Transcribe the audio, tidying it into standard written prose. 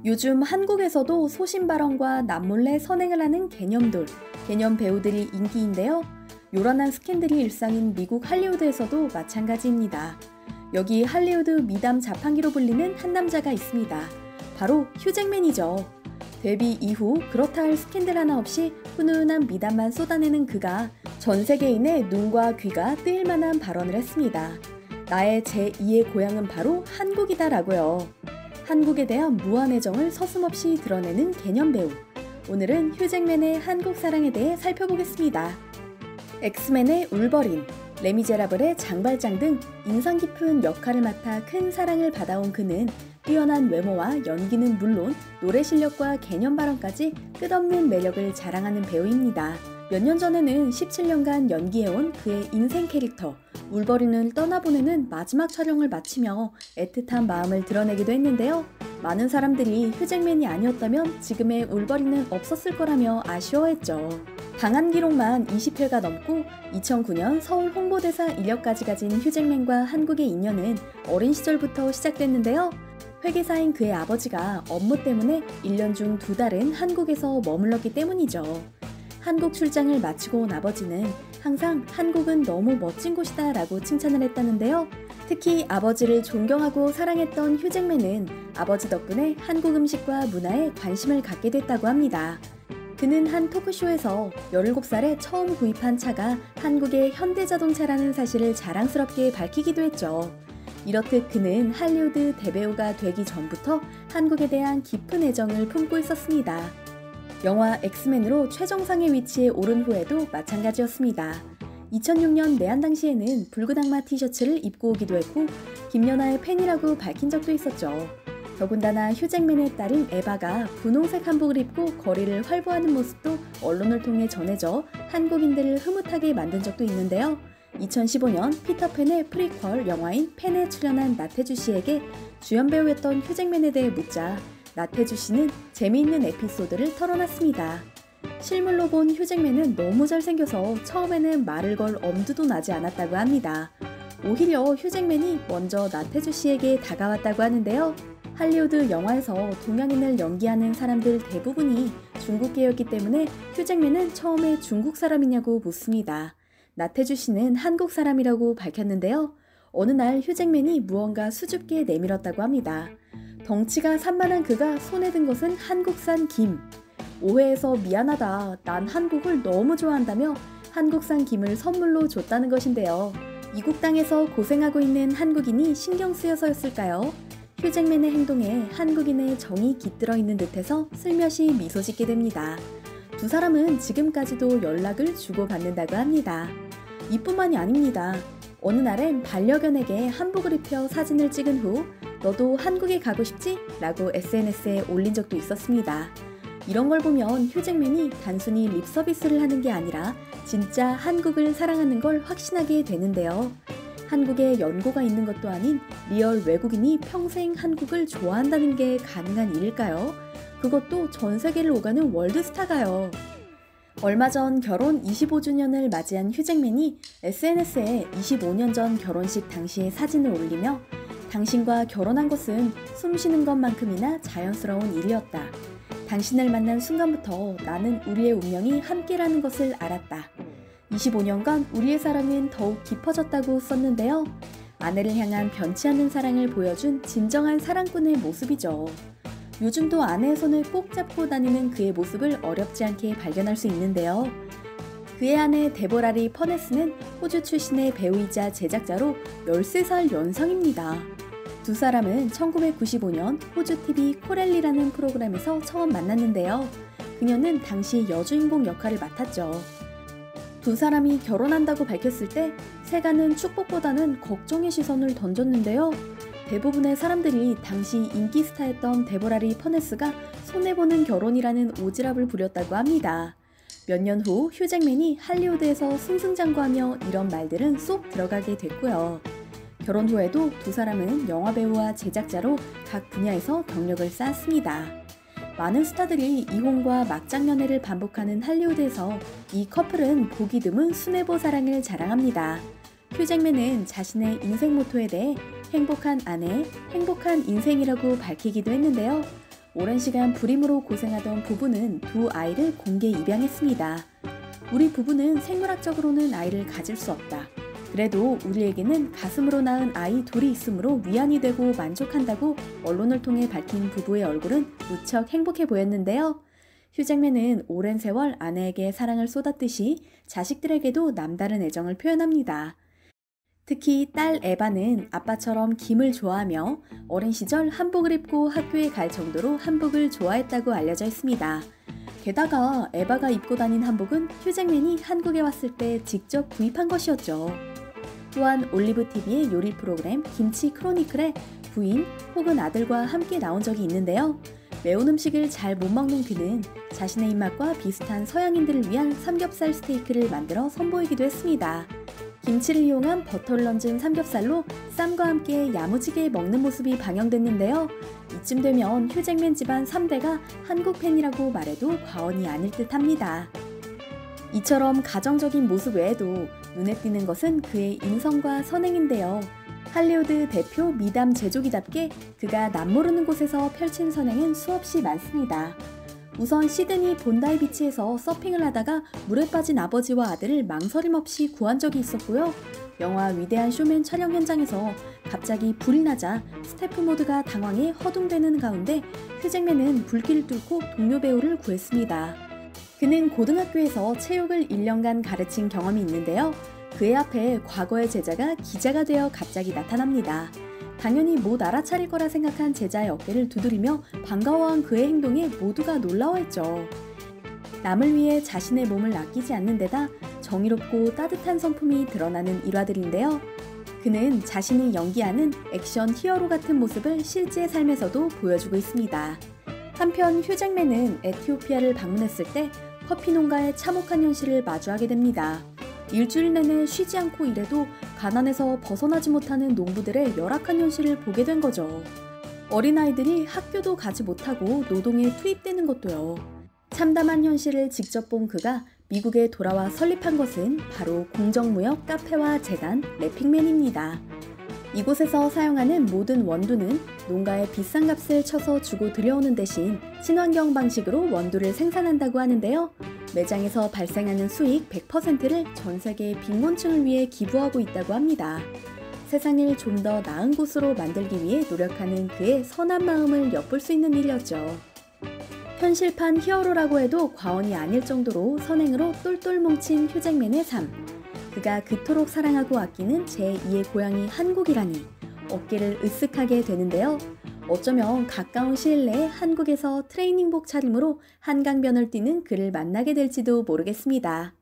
요즘 한국에서도 소신 발언과 남몰래 선행을 하는 개념돌, 개념 배우들이 인기인데요. 요란한 스캔들이 일상인 미국 할리우드에서도 마찬가지입니다. 여기 할리우드 미담 자판기로 불리는 한 남자가 있습니다. 바로 휴잭맨이죠. 데뷔 이후 그렇다 할 스캔들 하나 없이 훈훈한 미담만 쏟아내는 그가 전 세계인의 눈과 귀가 뜨일 만한 발언을 했습니다. 나의 제2의 고향은 바로 한국이다 라고요. 한국에 대한 무한 애정을 서슴없이 드러내는 개념 배우. 오늘은 휴잭맨의 한국 사랑에 대해 살펴보겠습니다. 엑스맨의 울버린, 레미제라블의 장발장 등 인상 깊은 역할을 맡아 큰 사랑을 받아온 그는 뛰어난 외모와 연기는 물론 노래 실력과 개념 발언까지 끝없는 매력을 자랑하는 배우입니다. 몇 년 전에는 17년간 연기해온 그의 인생 캐릭터 울버린을 떠나보내는 마지막 촬영을 마치며 애틋한 마음을 드러내기도 했는데요. 많은 사람들이 휴잭맨이 아니었다면 지금의 울버린은 없었을 거라며 아쉬워했죠. 방한 기록만 20회가 넘고 2009년 서울 홍보대사 이력까지 가진 휴잭맨과 한국의 인연은 어린 시절부터 시작됐는데요. 회계사인 그의 아버지가 업무 때문에 1년 중 2달은 한국에서 머물렀기 때문이죠. 한국 출장을 마치고 온 아버지는 항상 한국은 너무 멋진 곳이다 라고 칭찬을 했다는데요. 특히 아버지를 존경하고 사랑했던 휴잭맨은 아버지 덕분에 한국 음식과 문화에 관심을 갖게 됐다고 합니다. 그는 한 토크쇼에서 17살에 처음 구입한 차가 한국의 현대자동차라는 사실을 자랑스럽게 밝히기도 했죠. 이렇듯 그는 할리우드 대배우가 되기 전부터 한국에 대한 깊은 애정을 품고 있었습니다. 영화 엑스맨으로 최정상의 위치에 오른 후에도 마찬가지였습니다. 2006년 내한 당시에는 붉은 악마 티셔츠를 입고 오기도 했고 김연아의 팬이라고 밝힌 적도 있었죠. 더군다나 휴잭맨의 딸인 에바가 분홍색 한복을 입고 거리를 활보하는 모습도 언론을 통해 전해져 한국인들을 흐뭇하게 만든 적도 있는데요. 2015년 피터팬의 프리퀄 영화인 팬에 출연한 나태주 씨에게 주연 배우였던 휴잭맨에 대해 묻자 나태주 씨는 재미있는 에피소드를 털어놨습니다. 실물로 본 휴잭맨은 너무 잘생겨서 처음에는 말을 걸 엄두도 나지 않았다고 합니다. 오히려 휴잭맨이 먼저 나태주 씨에게 다가왔다고 하는데요. 할리우드 영화에서 동양인을 연기하는 사람들 대부분이 중국계였기 때문에 휴잭맨은 처음에 중국 사람이냐고 묻습니다. 나태주 씨는 한국 사람이라고 밝혔는데요. 어느 날 휴잭맨이 무언가 수줍게 내밀었다고 합니다. 덩치가 산만한 그가 손에 든 것은 한국산 김. 오해해서 미안하다. 난 한국을 너무 좋아한다며 한국산 김을 선물로 줬다는 것인데요. 이국 땅에서 고생하고 있는 한국인이 신경 쓰여서였을까요? 휴잭맨의 행동에 한국인의 정이 깃들어 있는 듯해서 슬며시 미소 짓게 됩니다. 두 사람은 지금까지도 연락을 주고받는다고 합니다. 이뿐만이 아닙니다. 어느 날엔 반려견에게 한복을 입혀 사진을 찍은 후 너도 한국에 가고 싶지? 라고 SNS에 올린 적도 있었습니다. 이런 걸 보면 휴잭맨이 단순히 립서비스를 하는 게 아니라 진짜 한국을 사랑하는 걸 확신하게 되는데요. 한국에 연고가 있는 것도 아닌 리얼 외국인이 평생 한국을 좋아한다는 게 가능한 일일까요? 그것도 전 세계를 오가는 월드스타가요. 얼마 전 결혼 25주년을 맞이한 휴잭맨이 SNS에 25년 전 결혼식 당시의 사진을 올리며 당신과 결혼한 것은 숨쉬는 것만큼이나 자연스러운 일이었다. 당신을 만난 순간부터 나는 우리의 운명이 함께라는 것을 알았다. 25년간 우리의 사랑은 더욱 깊어졌다고 썼는데요. 아내를 향한 변치 않는 사랑을 보여준 진정한 사랑꾼의 모습이죠. 요즘도 아내의 손을 꼭 잡고 다니는 그의 모습을 어렵지 않게 발견할 수 있는데요. 그의 아내 데보라리 퍼네스는 호주 출신의 배우이자 제작자로 13살 연상입니다. 두 사람은 1995년 호주 TV 코렐리라는 프로그램에서 처음 만났는데요. 그녀는 당시 여주인공 역할을 맡았죠. 두 사람이 결혼한다고 밝혔을 때 세간은 축복보다는 걱정의 시선을 던졌는데요. 대부분의 사람들이 당시 인기 스타였던 데보라리 퍼네스가 손해보는 결혼이라는 오지랖을 부렸다고 합니다. 몇 년 후 휴잭맨이 할리우드에서 승승장구하며 이런 말들은 쏙 들어가게 됐고요. 결혼 후에도 두 사람은 영화배우와 제작자로 각 분야에서 경력을 쌓았습니다. 많은 스타들이 이혼과 막장 연애를 반복하는 할리우드에서 이 커플은 보기 드문 순애보 사랑을 자랑합니다. 휴잭맨은 자신의 인생 모토에 대해 행복한 아내, 행복한 인생이라고 밝히기도 했는데요. 오랜 시간 불임으로 고생하던 부부는 두 아이를 공개 입양했습니다. 우리 부부는 생물학적으로는 아이를 가질 수 없다. 그래도 우리에게는 가슴으로 낳은 아이 둘이 있으므로 위안이 되고 만족한다고 언론을 통해 밝힌 부부의 얼굴은 무척 행복해 보였는데요. 휴잭맨은 오랜 세월 아내에게 사랑을 쏟았듯이 자식들에게도 남다른 애정을 표현합니다. 특히 딸 에바는 아빠처럼 김을 좋아하며 어린 시절 한복을 입고 학교에 갈 정도로 한복을 좋아했다고 알려져 있습니다. 게다가 에바가 입고 다닌 한복은 휴잭맨이 한국에 왔을 때 직접 구입한 것이었죠. 또한 올리브TV의 요리 프로그램 김치 크로니클에 부인 혹은 아들과 함께 나온 적이 있는데요. 매운 음식을 잘 못 먹는 그는 자신의 입맛과 비슷한 서양인들을 위한 삼겹살 스테이크를 만들어 선보이기도 했습니다. 김치를 이용한 버터를 얹은 삼겹살로 쌈과 함께 야무지게 먹는 모습이 방영됐는데요. 이쯤 되면 휴잭맨 집안 3대가 한국 팬이라고 말해도 과언이 아닐 듯합니다. 이처럼 가정적인 모습 외에도 눈에 띄는 것은 그의 인성과 선행인데요. 할리우드 대표 미담 제조기답게 그가 남모르는 곳에서 펼친 선행은 수없이 많습니다. 우선 시드니 본다이 비치에서 서핑을 하다가 물에 빠진 아버지와 아들을 망설임 없이 구한 적이 있었고요. 영화 위대한 쇼맨 촬영 현장에서 갑자기 불이 나자 스태프 모두가 당황해 허둥대는 가운데 휴잭맨은 불길을 뚫고 동료 배우를 구했습니다. 그는 고등학교에서 체육을 1년간 가르친 경험이 있는데요. 그의 앞에 과거의 제자가 기자가 되어 갑자기 나타납니다. 당연히 못 알아차릴 거라 생각한 제자의 어깨를 두드리며 반가워한 그의 행동에 모두가 놀라워했죠. 남을 위해 자신의 몸을 아끼지 않는 데다 정의롭고 따뜻한 성품이 드러나는 일화들인데요. 그는 자신이 연기하는 액션 히어로 같은 모습을 실제 삶에서도 보여주고 있습니다. 한편 휴잭맨은 에티오피아를 방문했을 때 커피 농가의 참혹한 현실을 마주하게 됩니다. 일주일 내내 쉬지 않고 일해도 가난에서 벗어나지 못하는 농부들의 열악한 현실을 보게 된 거죠. 어린아이들이 학교도 가지 못하고 노동에 투입되는 것도요. 참담한 현실을 직접 본 그가 미국에 돌아와 설립한 것은 바로 공정무역 카페와 재단 래핑맨입니다. 이곳에서 사용하는 모든 원두는 농가에 비싼 값을 쳐서 주고 들여오는 대신 친환경 방식으로 원두를 생산한다고 하는데요. 매장에서 발생하는 수익 100%를 전 세계 빈곤층을 위해 기부하고 있다고 합니다. 세상을 좀 더 나은 곳으로 만들기 위해 노력하는 그의 선한 마음을 엿볼 수 있는 일이었죠. 현실판 히어로라고 해도 과언이 아닐 정도로 선행으로 똘똘 뭉친 휴잭맨의 삶. 그가 그토록 사랑하고 아끼는 제2의 고향이 한국이라니 어깨를 으쓱하게 되는데요. 어쩌면 가까운 시일 내에 한국에서 트레이닝복 차림으로 한강변을 뛰는 그를 만나게 될지도 모르겠습니다.